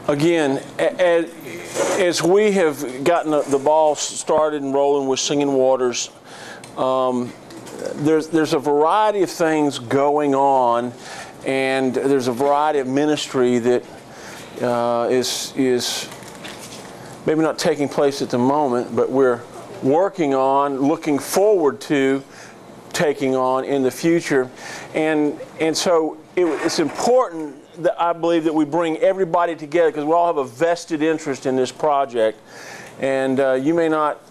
Again, as we have gotten the ball started and rolling with Singing Waters, there's a variety of things going on, and there's a variety of ministry that is maybe not taking place at the moment, but we're working on, looking forward to taking on in the future. And so it's important that I believe that we bring everybody together, because we all have a vested interest in this project. And you may not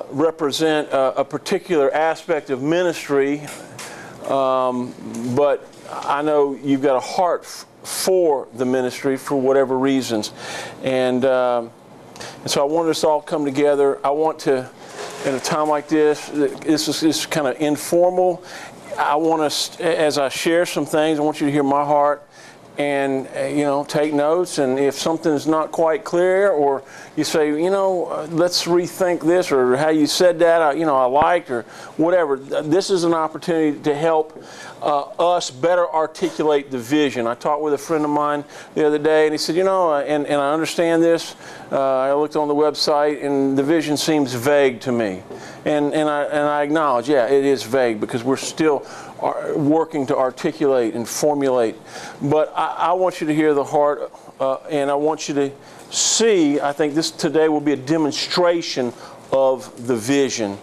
represent a particular aspect of ministry, but I know you've got a heart for the ministry for whatever reasons. And so I want us to all come together. I want to, in a time like this is kind of informal. I want us, as I share some things, I want you to hear my heart and, take notes. And if something's not quite clear, or you say, let's rethink this, or how you said that, I liked, or whatever, this is an opportunity to help us better articulate the vision. I talked with a friend of mine the other day, and he said, and I understand this. I looked on the website, and the vision seems vague to me. And I acknowledge, yeah, it is vague, because we're still working to articulate and formulate. But I want you to hear the heart, and I want you to see, I think this today will be a demonstration of the vision.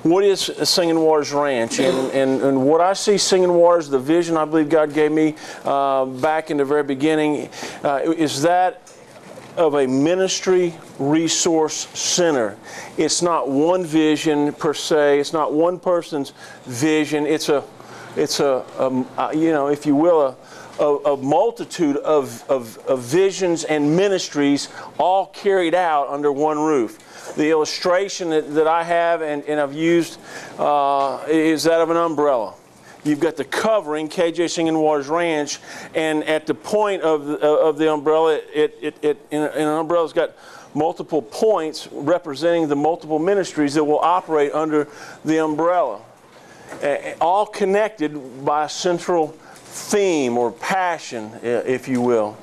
What is Singing Waters Ranch? And what I see Singing Waters, the vision I believe God gave me back in the very beginning, is that of a ministry resource center. It's not one vision per se. It's not one person's vision. It's a if you will, a multitude of visions and ministries all carried out under one roof. The illustration that I have and I've used is that of an umbrella. You've got the covering, KJ Singing Waters Ranch, and at the point of the umbrella, an umbrella's got multiple points representing the multiple ministries that will operate under the umbrella, all connected by a central theme or passion, if you will.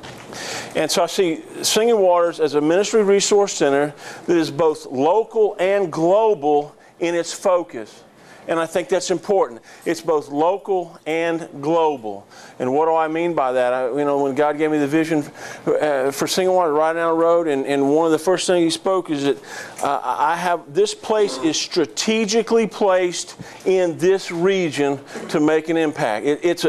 And so I see Singing Waters as a ministry resource center that is both local and global in its focus. And I think that's important. It's both local and global. And what do I mean by that? When God gave me the vision for Singing Waters right down the road, and one of the first things He spoke is that this place is strategically placed in this region to make an impact. It's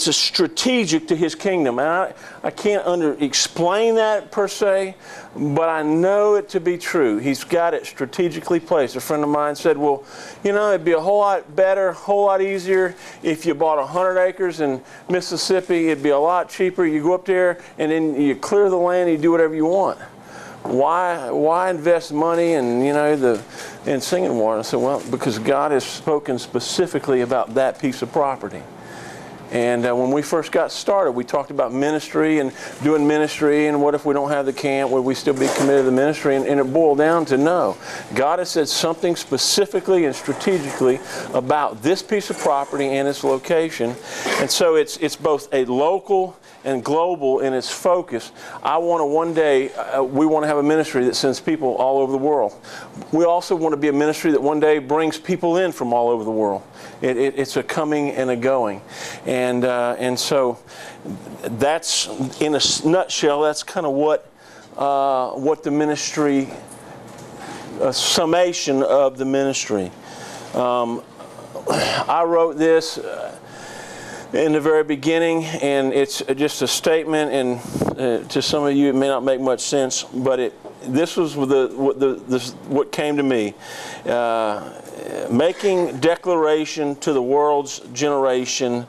a strategic to His kingdom. And I can't explain that per se, but I know it to be true. He's got it strategically placed. A friend of mine said, well, it'd be a whole lot better, a whole lot easier if you bought 100 acres in Mississippi. It'd be a lot cheaper. You go up there and then you clear the land and you do whatever you want. Why invest money in Singing Waters? I said, well, because God has spoken specifically about that piece of property. And when we first got started, we talked about ministry and doing ministry, and what if we don't have the camp? Would we still be committed to the ministry? And it boiled down to no. God has said something specifically and strategically about this piece of property and its location. And so it's both a local and global in its focus. I want to one day, we want to have a ministry that sends people all over the world. We also want to be a ministry that one day brings people in from all over the world. It's a coming and a going. And so that's, in a nutshell, that's kind of what the ministry, a summation of the ministry. I wrote this in the very beginning, and it's just a statement, and to some of you it may not make much sense, but this was what came to me. Making declaration to the world's generation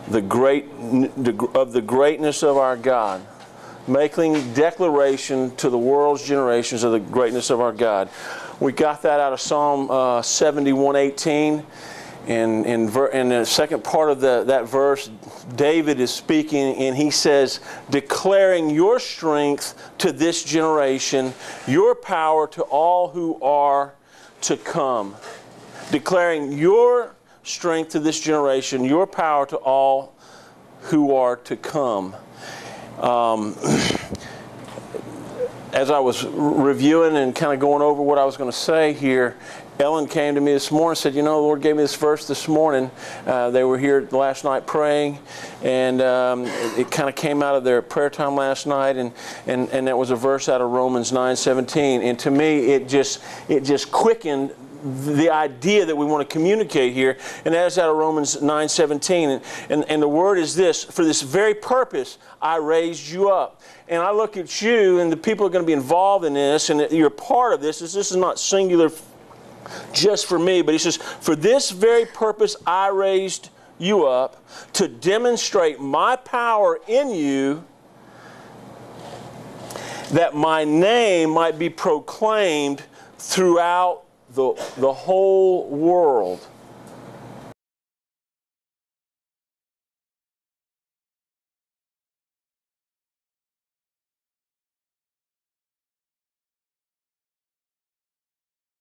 of the greatness of our God. Making declaration to the world's generations of the greatness of our God. We got that out of Psalm 71:18. And in the second part of that verse, David is speaking, and he says, declaring your strength to this generation, your power to all who are to come. Declaring your strength to this generation, your power to all who are to come. As I was reviewing and kind of going over what I was going to say here, Ellen came to me this morning and said, you know, the Lord gave me this verse this morning. They were here last night praying, and it kind of came out of their prayer time last night, and that was a verse out of Romans 9:17. And to me, it just quickened the idea that we want to communicate here, and that is out of Romans 9:17. And the word is this: for this very purpose I raised you up. And I look at you, and the people are going to be involved in this, and you're part of this. This is not singular just for me, but he says, for this very purpose I raised you up, to demonstrate my power in you, that my name might be proclaimed throughout the whole world.